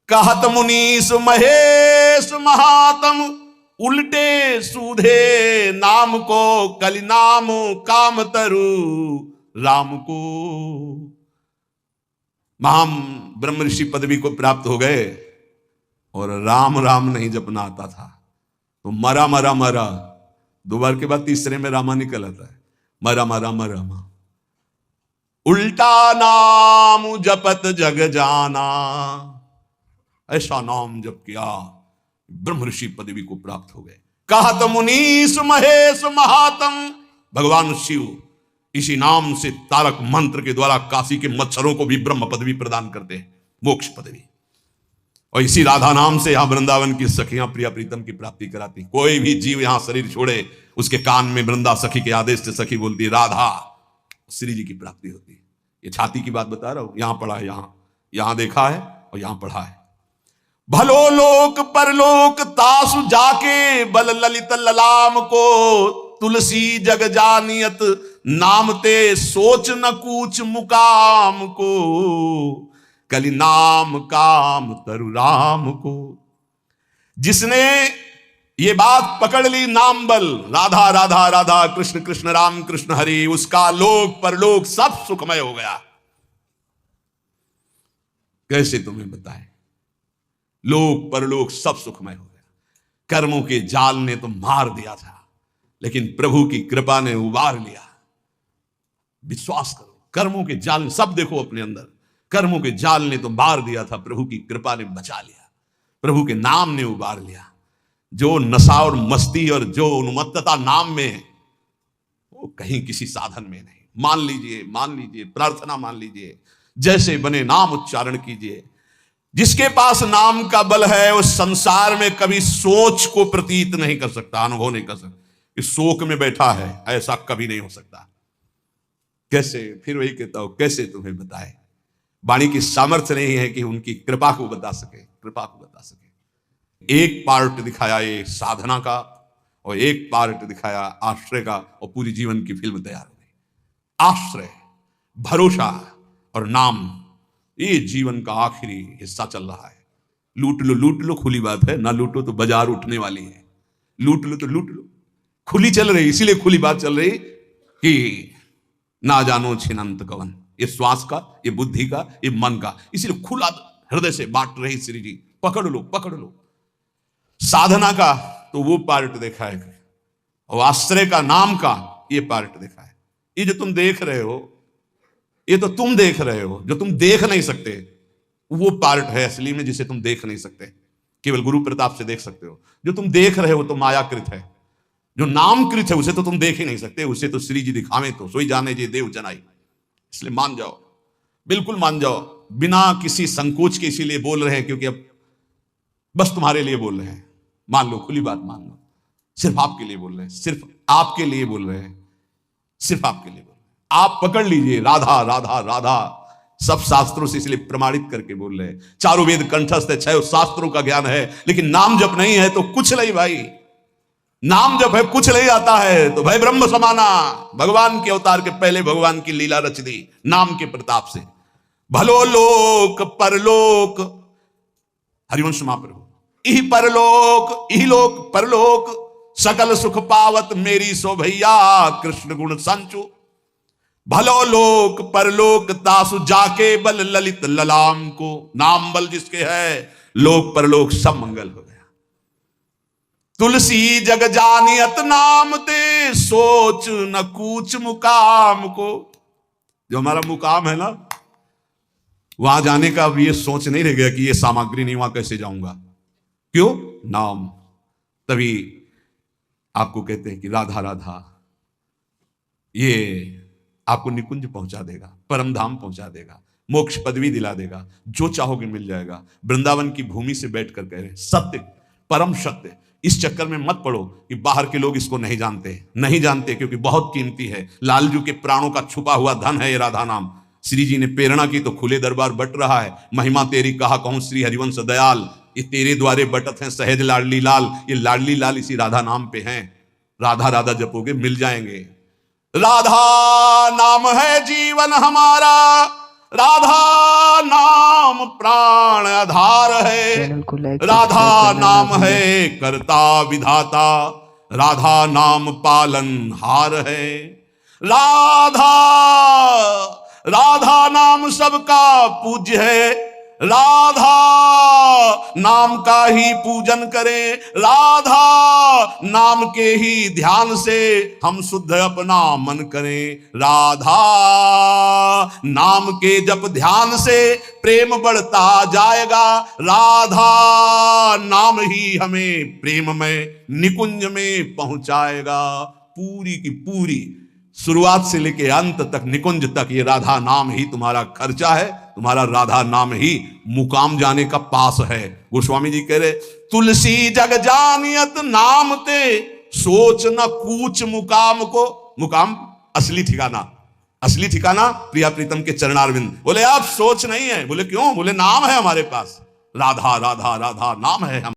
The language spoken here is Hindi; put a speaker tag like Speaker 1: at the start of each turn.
Speaker 1: कहत मुनीस महेश महात्म, उल्टे सूधे नाम को, कलि नाम काम तरु राम को। महाम ब्रह्म ऋषि पदवी को प्राप्त हो गए और राम राम नहीं जपना आता था, तो मरा मरा मरा, दो बार के बाद तीसरे में रामा निकल आता है, मरा मरा मरा मा। उल्टा नाम जपत जग जाना, ऐसा नाम जप किया ब्रह्म ऋषि पदवी को प्राप्त हो गए। कहत मुनीस महेश महात्म, भगवान शिव इसी नाम से तारक मंत्र के द्वारा काशी के मच्छरों को भी ब्रह्म पदवी प्रदान करते हैं, मोक्ष पदवी। और इसी राधा नाम से यहां वृंदावन की सखियां प्रिया प्रीतम की प्राप्ति कराती। कोई भी जीव यहां शरीर छोड़े, उसके कान में वृंदा सखी के आदेश से सखी बोलती है राधा, श्री जी की प्राप्ति होती है। ये छाती की बात बता रहा हूं, यहां पढ़ा है, यहां देखा है और यहां पढ़ा है। भलो लोक परलोक तासु जाके, बल ललित ललाम को, तुलसी जग जानियत नाम ते, सोच न कूच मुकाम को, कलि नाम काम तरु राम को। जिसने ये बात पकड़ ली, नाम बल, राधा राधा राधा, कृष्ण कृष्ण राम कृष्ण हरि, उसका लोक परलोक सब सुखमय हो गया। कैसे तुम्हें बताएं, लोक परलोक सब सुखमय हो गया। कर्मों के जाल ने तो मार दिया था, लेकिन प्रभु की कृपा ने उबार लिया। विश्वास करो, कर्मों के जाल ने, सब देखो अपने अंदर, कर्मों के जाल ने तो मार दिया था, प्रभु की कृपा ने बचा लिया, प्रभु के नाम ने उबार लिया। जो नशा और मस्ती और जो उन्मत्तता नाम में है, वो कहीं किसी साधन में नहीं। मान लीजिए, प्रार्थना मान लीजिए, जैसे बने नाम उच्चारण कीजिए। जिसके पास नाम का बल है, उस संसार में कभी सोच को प्रतीत नहीं कर सकता, अनुभव नहीं कर सकता कि शोक में बैठा है, ऐसा कभी नहीं हो सकता। कैसे, फिर वही कहता हूं, कैसे तुम्हें बताए। वाणी की सामर्थ्य नहीं है कि उनकी कृपा को बता सके, कृपा को बता सके। एक पार्ट दिखाया ये साधना का, और एक पार्ट दिखाया आश्रय का, और पूरी जीवन की फिल्म तैयार हो गई। आश्रय, भरोसा और नाम, ये जीवन का आखिरी हिस्सा चल रहा है। लूट लो, खुली बात है, ना लूटो तो बाजार उठने वाली है। लूट लो तो लूट लो, खुली चल रही, इसीलिए खुली बात चल रही कि ना जानो छिनंत कवन, ये श्वास का, ये बुद्धि का, ये मन का, इसीलिए खुला हृदय से बांट रही श्री जी। पकड़ लो। साधना का तो वो पार्ट देखा है, और आश्रय का, नाम का ये पार्ट देखा है। ये जो तुम देख रहे हो, ये तो तुम देख रहे हो, जो तुम देख नहीं सकते वो पार्ट है असली में, जिसे तुम देख नहीं सकते, केवल गुरु प्रताप से देख सकते हो। जो तुम देख रहे हो तो मायाकृत है, जो नामकृत है उसे तो तुम देख ही नहीं सकते, उसे तो श्री जी दिखावे तो सोई जाने जे देव जनाई। इसलिए मान जाओ, बिल्कुल मान जाओ, बिना किसी संकोच के। इसीलिए बोल रहे हैं क्योंकि अब बस तुम्हारे लिए बोल रहे हैं। मान लो, खुली बात मान लो, सिर्फ आपके लिए बोल रहे हैं, सिर्फ आपके लिए बोल रहे हैं, सिर्फ आपके लिए बोल रहे हैं। आप पकड़ लीजिए, राधा राधा राधा, सब शास्त्रों से इसलिए प्रमाणित करके बोल रहे हैं। चारों वेद कंठस्थ है, 6 शास्त्रों का ज्ञान है, लेकिन नाम जप नहीं है तो कुछ नहीं भाई। नाम जप है, कुछ नहीं आता है तो भाई ब्रह्म समाना। भगवान के अवतार के पहले भगवान की लीला रच दी नाम के प्रताप से। भलो लोक परलोक, हरिवंश महाप्रभु, इही परलोक, इही लोक परलोक, सकल सुख पावत मेरी सो भैया, कृष्ण गुण संचु। भलो लोक परलोक तासु जाके, बल ललित ललाम को। नाम बल जिसके है, लोक परलोक सब मंगल हो गया। तुलसी जग जानियत नाम ते, सोच न कूच मुकाम को। जो हमारा मुकाम है ना, वहां जाने का अब ये सोच नहीं रह गया कि ये सामग्री नहीं, वहां कैसे जाऊंगा। क्यों? नाम। तभी आपको कहते हैं कि राधा राधा, ये आपको निकुंज पहुंचा देगा, परम धाम पहुंचा देगा, मोक्ष पदवी दिला देगा, जो चाहोगे मिल जाएगा। वृंदावन की भूमि से बैठकर कह रहे हैं, सत्य, परम सत्य। इस चक्कर में मत पड़ो कि बाहर के लोग इसको नहीं जानते, क्योंकि बहुत कीमती है। लालजू के प्राणों का छुपा हुआ धन है ये राधा नाम। श्री जी ने प्रेरणा की तो खुले दरबार बट रहा है। महिमा तेरी कहा कहूं श्री हरिवंश दयाल, ये तेरे द्वारे बटत हैं सहज लाडली लाल। ये लाडली लाल इसी राधा नाम पे हैं। राधा राधा जपोगे मिल जाएंगे। राधा नाम है जीवन हमारा, राधा नाम प्राण आधार है,
Speaker 2: चैनल को लाइक
Speaker 1: राधा
Speaker 2: सब्सक्राइब करना
Speaker 1: नाम
Speaker 2: ना भूलें।
Speaker 1: है करता विधाता, राधा नाम पालन हार है। राधा राधा नाम सबका पूज्य है, राधा नाम का ही पूजन करें, राधा नाम के ही ध्यान से हम शुद्ध अपना मन करें। राधा नाम के जप ध्यान से प्रेम बढ़ता जाएगा, राधा नाम ही हमें प्रेम में निकुंज में पहुंचाएगा। पूरी की पूरी शुरुआत से लेके अंत तक, निकुंज तक, ये राधा नाम ही तुम्हारा खर्चा है, तुम्हारा राधा नाम ही मुकाम जाने का पास है। गोस्वामी जी कह रहे, तुलसी जग जानियत नाम ते, सोच न कूच मुकाम को। मुकाम असली ठिकाना, असली ठिकाना प्रिया प्रीतम के चरणारविंद। बोले आप सोच नहीं है, बोले क्यों? बोले नाम है हमारे पास, राधा राधा राधा नाम है हम